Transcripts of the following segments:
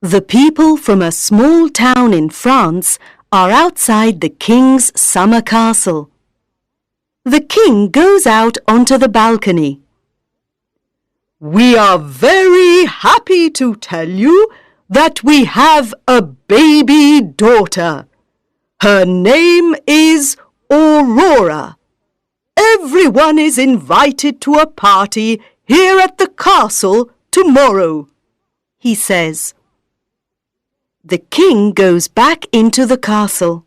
The people from a small town in France are outside the king's summer castle. The king goes out onto the balcony. "We are very happy to tell you that we have a baby daughter. Her name is Aurora. Everyone is invited to a party here at the castle tomorrow," he says. The king goes back into the castle.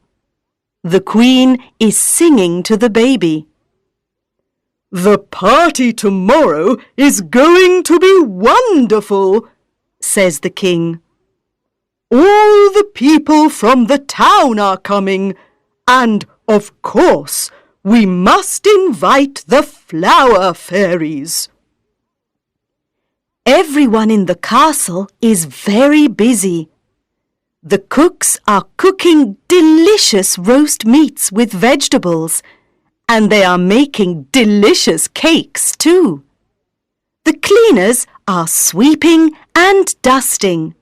The queen is singing to the baby. "The party tomorrow is going to be wonderful," says the king. "All the people from the town are coming, and, of course, we must invite the flower fairies." Everyone in the castle is very busy. The cooks are cooking delicious roast meats with vegetables, and they are making delicious cakes too. The cleaners are sweeping and dusting.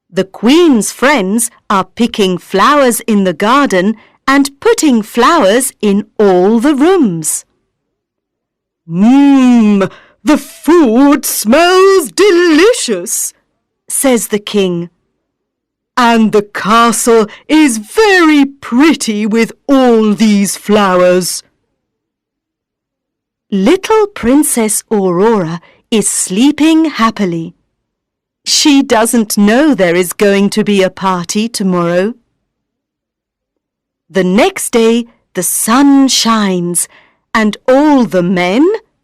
The Queen's friends are picking flowers in the garden and putting flowers in all the rooms. The food smells delicious," says the king. "And the castle is very pretty with all these flowers." Little Princess Aurora is sleeping happily. She doesn't know there is going to be a party tomorrow. The next day the sun shines, and all the men,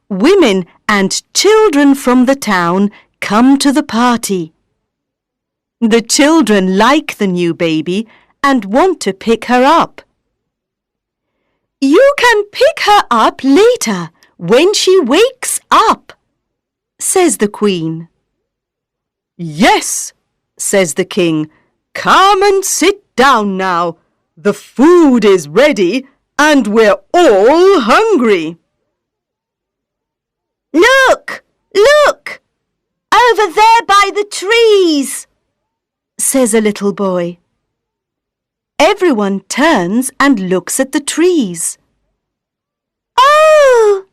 women, and children from the town come to the party. The children like the new baby and want to pick her up. "You can pick her up later when she wakes up," says the Queen. "Yes," says the king. "Come and sit down now. The food is ready and we're all hungry." "Look! Look! Over there by the trees!" says a little boy. Everyone turns and looks at the trees. "Oh!"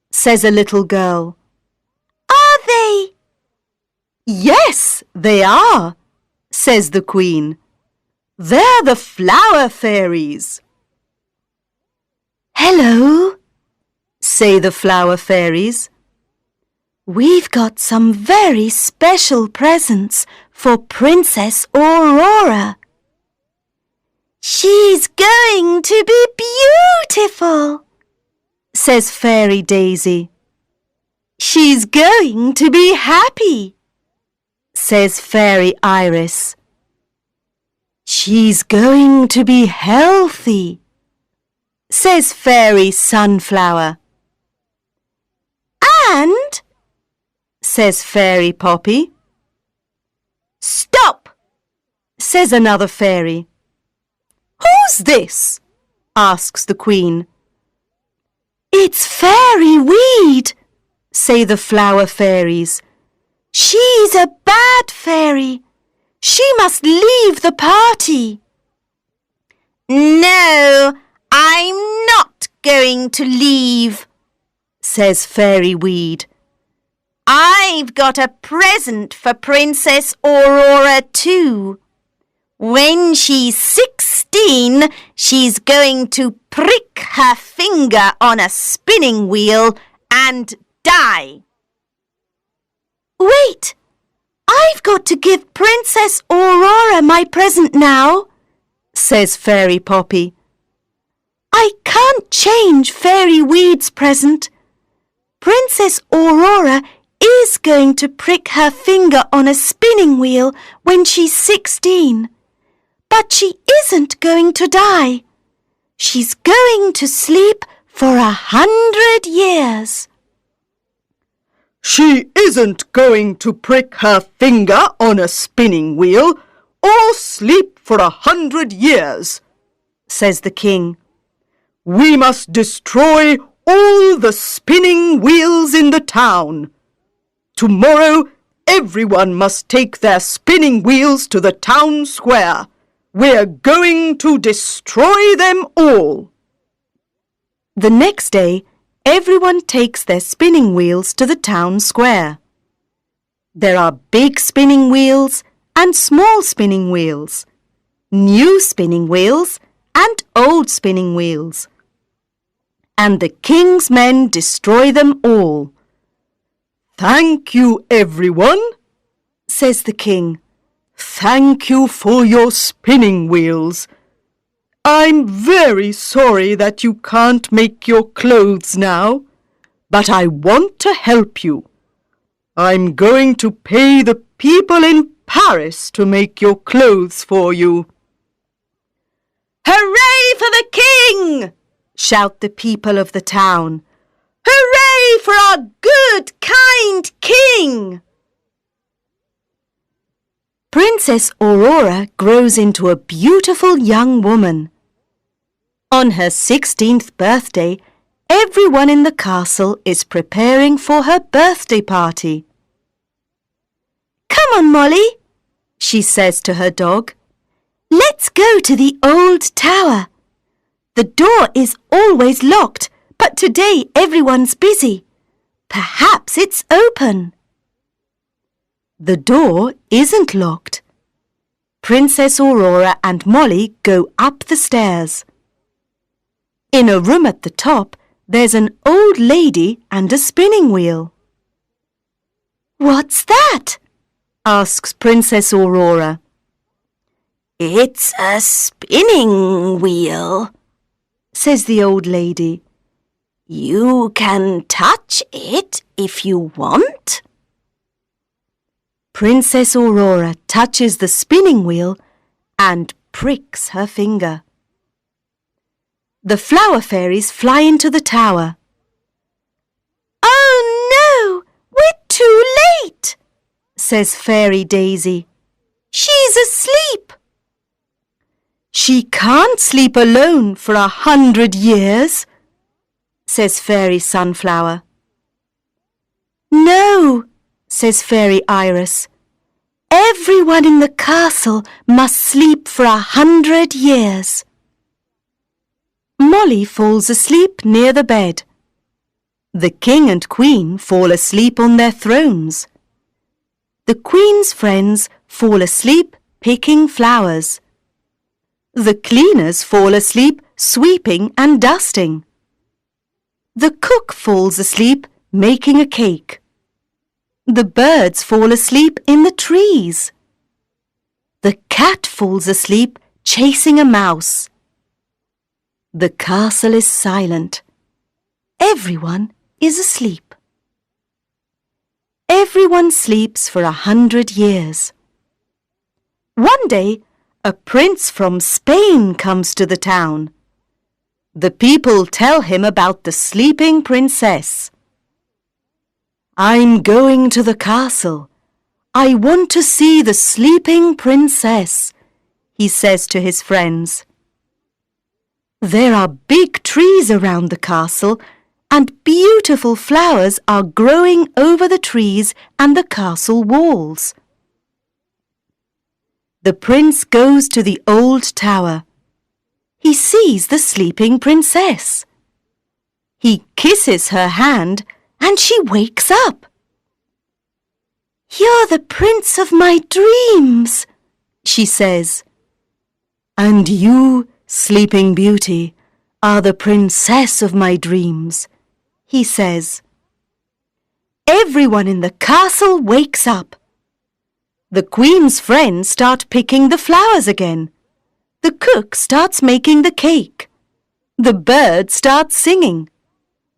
says a little girl. "Are they?" "Yes, they are," says the Queen. "They're the flower fairies." "Hello," say the flower fairies. "We've got some very special presents for Princess Aurora." "She's going to be beautiful," says Fairy Daisy. "She's going to be happy," says Fairy Iris. "She's going to be healthy," says Fairy Sunflower. "And," says Fairy Poppy. "Stop," says another fairy. "Who's this?" asks the Queen. "It's Fairy Weed," say the flower fairies. "She's a bad fairy. She must leave the party." "No, I'm not going to leave," says Fairy Weed. "I've got a present for Princess Aurora too. When she's 16, she's going to prick her finger on a spinning wheel and die." "Wait! I've got to give Princess Aurora my present now," says Fairy Poppy. "I can't change Fairy Weed's present. Princess Aurora is going to prick her finger on a spinning wheel when she's 16, but she isn't going to die. She's going to sleep for 100 years. She isn't going to prick her finger on a spinning wheel or sleep for 100 years, says the king. We must destroy all the spinning wheels in the town. Tomorrow, everyone must take their spinning wheels to the town square. We're going to destroy them all. The next day, everyone takes their spinning wheels to the town square. There are big spinning wheels and small spinning wheels, new spinning wheels and old spinning wheels. And the king's men destroy them all. Thank you, everyone, says the king. Thank you for your spinning wheels. I'm very sorry that you can't make your clothes now, but I want to help you. I'm going to pay the people in Paris to make your clothes for you. Hooray for the king! Shout the people of the town. Hooray for our good, kind king! Princess Aurora grows into a beautiful young woman. On her 16th birthday, everyone in the castle is preparing for her birthday party. Come on, Molly, she says to her dog. Let's go to the old tower. The door is always locked, but today everyone's busy. Perhaps it's open. The door isn't locked. Princess Aurora and Molly go up the stairs. In a room at the top, there's an old lady and a spinning wheel. What's that? Asks Princess Aurora. It's a spinning wheel, says the old lady. You can touch it if you want. Princess Aurora touches the spinning wheel and pricks her finger. The flower fairies fly into the tower. Oh no, we're too late, says Fairy Daisy. She's asleep. She can't sleep alone for 100 years, says Fairy Sunflower. No, says Fairy Iris. Everyone in the castle must sleep for 100 years. Molly falls asleep near the bed. The king and queen fall asleep on their thrones. The queen's friends fall asleep picking flowers. The cleaners fall asleep sweeping and dusting. The cook falls asleep making a cake. The birds fall asleep in the trees. The cat falls asleep chasing a mouse. The castle is silent. Everyone is asleep. Everyone sleeps for 100 years. One day, a prince from Spain comes to the town. The people tell him about the sleeping princess. I'm going to the castle. I want to see the sleeping princess, he says to his friends. There are big trees around the castle and beautiful flowers are growing over the trees and the castle walls. The prince goes to the old tower. He sees the sleeping princess. He kisses her hand and she wakes up. You're the prince of my dreams, she says. And you, Sleeping Beauty, are the princess of my dreams, he says. Everyone in the castle wakes up. The queen's friends start picking the flowers again. The cook starts making the cake. The bird starts singing.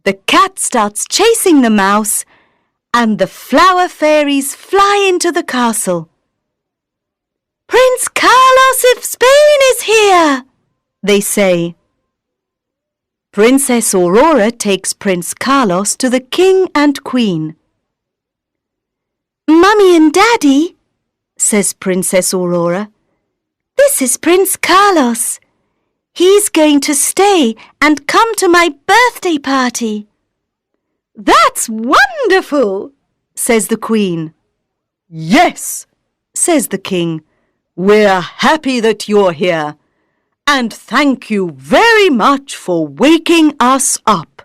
The cat starts chasing the mouse, and the flower fairies fly into the castle. Prince Carlos of Spain is here, they say. Princess Aurora takes Prince Carlos to the king and queen. Mummy and Daddy, says Princess Aurora, this is Prince Carlos. He's going to stay and come to my birthday party. That's wonderful, says the Queen. Yes, says the king. We're happy that you're here, and thank you very much for waking us up.